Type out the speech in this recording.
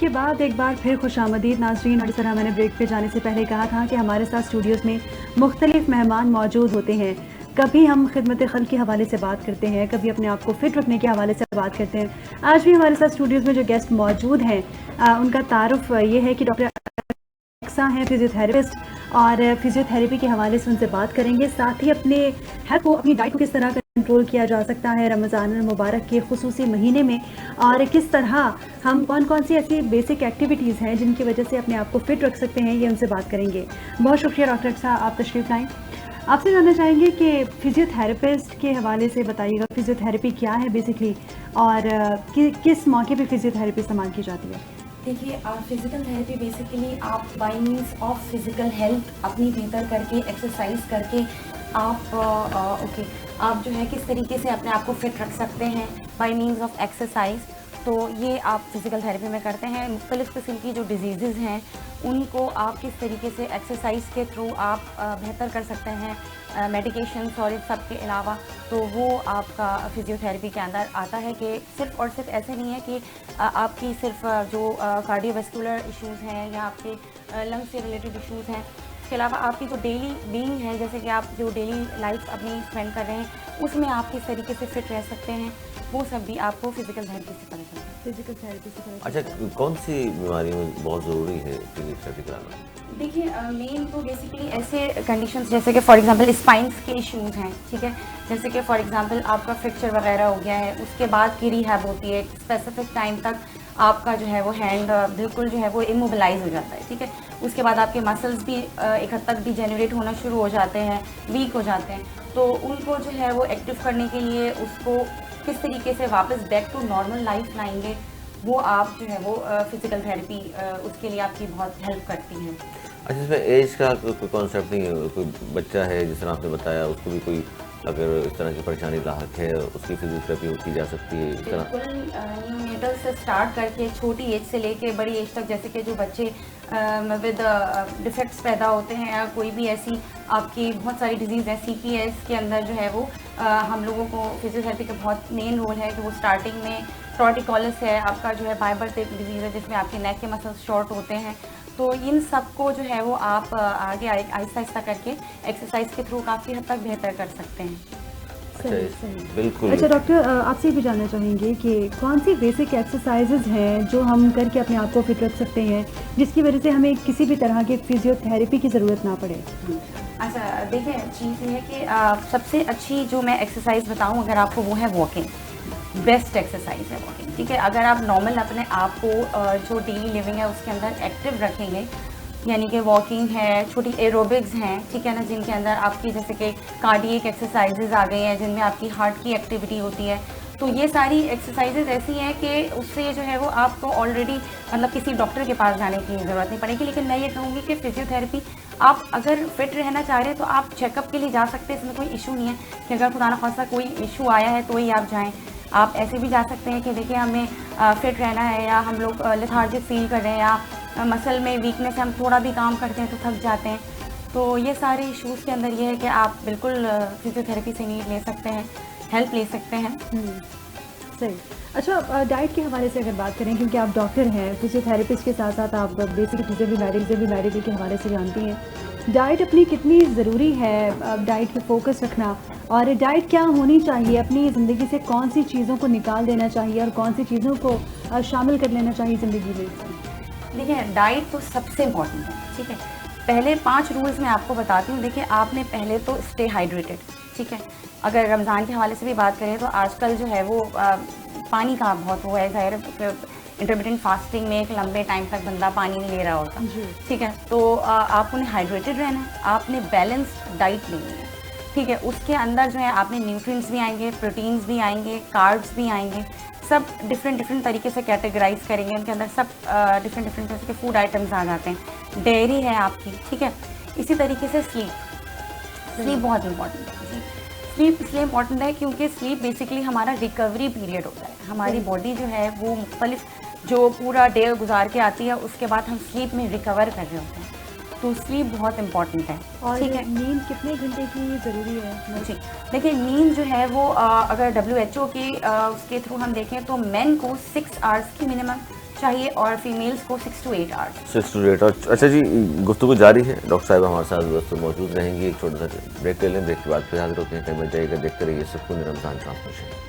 के बाद एक बार फिर खुशामदीद नाज़रीन। और इस तरह मैंने ब्रेक पे जाने से पहले कहा था कि हमारे साथ स्टूडियोज़ में मुख्तलिफ मेहमान मौजूद होते हैं। कभी हम खिदमत खल्क़ के हवाले से बात करते हैं, कभी अपने आप को फ़िट रखने के हवाले से बात करते हैं। आज भी हमारे साथ स्टूडियोज़ में जो गेस्ट मौजूद हैं उनका तारुफ़ ये है कि डॉक्टर अक्सा हैं, फिजियोथेरेपिस्ट, और फिजियोथेरेपी के हवाले से उनसे बात करेंगे। साथ ही अपने हेल्थ को, अपनी डाइट को किस तरह कंट्रोल किया जा सकता है रमज़ान मुबारक के खुसूसी महीने में, और किस तरह हम कौन कौन सी ऐसी बेसिक एक्टिविटीज़ हैं जिनकी वजह से अपने आप को फ़िट रख सकते हैं, ये उनसे बात करेंगे। बहुत शुक्रिया डॉक्टर अक्सा, आप तशरीफ़ लाएँ। आपसे जानना चाहेंगे कि फिजियोथेरेपिस्ट के हवाले से बताइएगा, फिजियोथेरेपी क्या है बेसिकली, और किस मौके पे फिजियोथेरेपी इस्तेमाल की जाती है? देखिए, फिज़िकल थेरेपी बेसिकली आप bye means of physical health अपनी बेहतर करके, एक्सरसाइज करके आप आप जो है किस तरीके से अपने आप को फिट रख सकते हैं बाय मीन्स ऑफ एक्सरसाइज। तो ये आप फिज़िकल थेरेपी में करते हैं। मुख्तलिफ़ किस्म की जो डिजीज़ हैं उनको आप किस तरीके से एक्सरसाइज के थ्रू आप बेहतर कर सकते हैं, मेडिकेशंस और इस सब के अलावा, तो वो आपका फिजियोथेरेपी के अंदर आता है। कि सिर्फ़ और सिर्फ ऐसे नहीं है कि आपकी सिर्फ जो कार्डियोवैस्कुलर इश्यूज़ हैं या आपके लंग्स से रिलेटेड इश्यूज़ हैं, इसके अलावा आपकी जो डेली बीइंग है, जैसे कि आप जो डेली लाइफ अपनी स्पेंड कर रहे हैं, उसमें आप किस तरीके से फिट रह सकते हैं, वो सब भी आपको फिजिकल थेरेपी से पता चलता है। फिजिकल थेरेपी से पता अच्छा, चलता है। कौन सी बीमारी में बहुत ज़रूरी है फिजियोथेरेपी कराना? देखिए, मेन तो बेसिकली ऐसे कंडीशंस जैसे कि फॉर एग्जांपल स्पाइंस के इश्यूज़ हैं, ठीक है, जैसे कि फॉर एग्जांपल आपका फ्रैक्चर वगैरह हो गया है, उसके बाद की रिहैब होती है। स्पेसिफिक टाइम तक आपका जो है वो हैंड बिल्कुल जो है वो इमोबिलाइज हो जाता है, ठीक है। उसके बाद आपके मसल्स भी एक हद तक डिजेनरेट होना शुरू हो जाते हैं, वीक हो जाते हैं। तो उनको जो है वो एक्टिव करने के लिए उसको किस तरीके से वापस बैक टू नॉर्मल लाइफ लाएंगे, वो आप जो है वो फिज़िकल थेरेपी उसके लिए आपकी बहुत हेल्प करती है। अच्छा, इसमें एज का कोई कॉन्सेप्ट नहीं है? कोई बच्चा है जिस तरह आपने बताया, उसको भी कोई अगर इस तरह की परेशानी लाहक है, उसकी फिजियोथेरेपी की जा सकती है इस तरह? बिल्कुल, न्यूनेटल से स्टार्ट करके छोटी एज से लेके बड़ी एज तक, जैसे कि जो बच्चे विद डिफेक्ट्स पैदा होते हैं या कोई भी ऐसी आपकी बहुत सारी डिजीज़ है, CPS के अंदर जो है वो हम लोगों को फिजियोथेरेपी का बहुत मेन रोल है कि वो स्टार्टिंग में टॉर्टिकोलिस है आपका जो है बाय बर्थ एक डिजीज़ है जिसमें आपके नेक के मसल्स शॉर्ट होते हैं। तो इन सब को जो है वो आप आगे आहिस्ता आहिस्ता करके एक्सरसाइज के थ्रू काफ़ी हद तक बेहतर कर सकते हैं। अच्छा, बिल्कुल। अच्छा डॉक्टर, आपसे भी जानना चाहेंगे कि कौन सी बेसिक एक्सरसाइजेज हैं जो हम करके अपने आप को फिट रख सकते हैं, जिसकी वजह से हमें किसी भी तरह की फिजियोथेरेपी की ज़रूरत ना पड़े? अच्छा, देखिए, चीज़ ये है कि सबसे अच्छी जो मैं एक्सरसाइज बताऊं अगर आपको, वो है वॉकिंग। बेस्ट एक्सरसाइज है वॉकिंग, ठीक है। अगर आप नॉर्मल अपने आप को जो डेली लिविंग है उसके अंदर एक्टिव रखेंगे, यानी कि वॉकिंग है, छोटी एरोबिक्स हैं, ठीक है ना, जिनके अंदर आपकी जैसे कि कार्डियक एक्सरसाइजेज आ गई हैं जिनमें आपकी हार्ट की एक्टिविटी होती है। तो ये सारी एक्सरसाइजेज ऐसी हैं कि उससे जो है वो आपको ऑलरेडी मतलब किसी डॉक्टर के पास जाने की ज़रूरत नहीं पड़ेगी। लेकिन मैं ये कहूँगी कि फिजियोथेरेपी आप अगर फिट रहना चाह रहे हैं तो आप चेकअप के लिए जा सकते हैं, इसमें कोई इशू नहीं है कि अगर खुदा न खास्ता कोई इशू आया है तो ही आप जाएँ। आप ऐसे भी जा सकते हैं कि देखिए हमें फिट रहना है, या हम लोग लेथार्जिक फील कर रहे हैं, या मसल में वीकनेस है, हम थोड़ा भी काम करते हैं तो थक जाते हैं। तो ये सारे इश्यूज़ के अंदर ये है कि आप बिल्कुल फिजियोथेरेपी से नीड ले सकते हैं, हेल्प ले सकते हैं। सही। अच्छा, डाइट के हवाले से अगर बात करें, क्योंकि आप डॉक्टर हैं, फिजियोथेरेपिस्ट के साथ साथ आप बेसिक चीज़ें भी मेडिकल के हवाले से जानती हैं। डाइट अपनी कितनी ज़रूरी है, डाइट पे फोकस रखना, और डाइट क्या होनी चाहिए, अपनी ज़िंदगी से कौन सी चीज़ों को निकाल देना चाहिए और कौन सी चीज़ों को शामिल कर लेना चाहिए ज़िंदगी में? देखिए, डाइट तो सबसे इम्पॉर्टेंट है, ठीक है। पहले 5 रूल्स मैं आपको बताती हूँ। देखिए, आपने पहले तो स्टे हाइड्रेटेड, ठीक है। अगर रमज़ान के हवाले से भी बात करें तो आजकल जो है वो पानी का बहुत वो है, ज़ाहिर इंटरमिटेंट फास्टिंग में एक लंबे टाइम तक बंदा पानी नहीं ले रहा होता, ठीक है। तो आप उन्हें हाइड्रेटेड रहना है, आपने बैलेंस्ड डाइट लेनी है, ठीक है। उसके अंदर जो है आपने न्यूट्रिएंट्स भी आएंगे, प्रोटीन्स भी आएंगे, कार्ब्स भी आएंगे, सब डिफरेंट तरीके से कैटेगराइज करेंगे। उनके अंदर सब डिफरेंट तरह के फूड आइटम्स आ जाते हैं। डेयरी है आपकी, ठीक है। इसी तरीके से स्लीप बहुत इंपॉर्टेंट है जी। स्लीप इसलिए इम्पॉर्टेंट है क्योंकि स्लीप बेसिकली हमारा रिकवरी पीरियड होता है। हमारी बॉडी जो है वो मुख्तलिफ जो पूरा डे गुजार के आती है, उसके बाद हम स्लीप में रिकवर कर रहे होते हैं। तो स्लीप बहुत इंपॉर्टेंट है, ठीक है। नींद कितने घंटे की ज़रूरी है? जी, देखिए, नींद जो है वो अगर WHO की उसके थ्रू हम देखें तो मेन को 6 आवर्स की मिनिमम चाहिए और फीमेल्स को 6 to 8 आवर्स। 6 to 8 और अच्छा जी, गुफ्तगू जारी है। डॉक्टर साहब हमारे साथ दोस्तों मौजूद रहेंगी। एक छोटा सा ब्रेक ले लें, ब्रेक के बाद फिर हाजिर होते हैं। कहीं बच जाइएगा, देखते रहिए सुकून रमज़ान ट्रांसमिशन।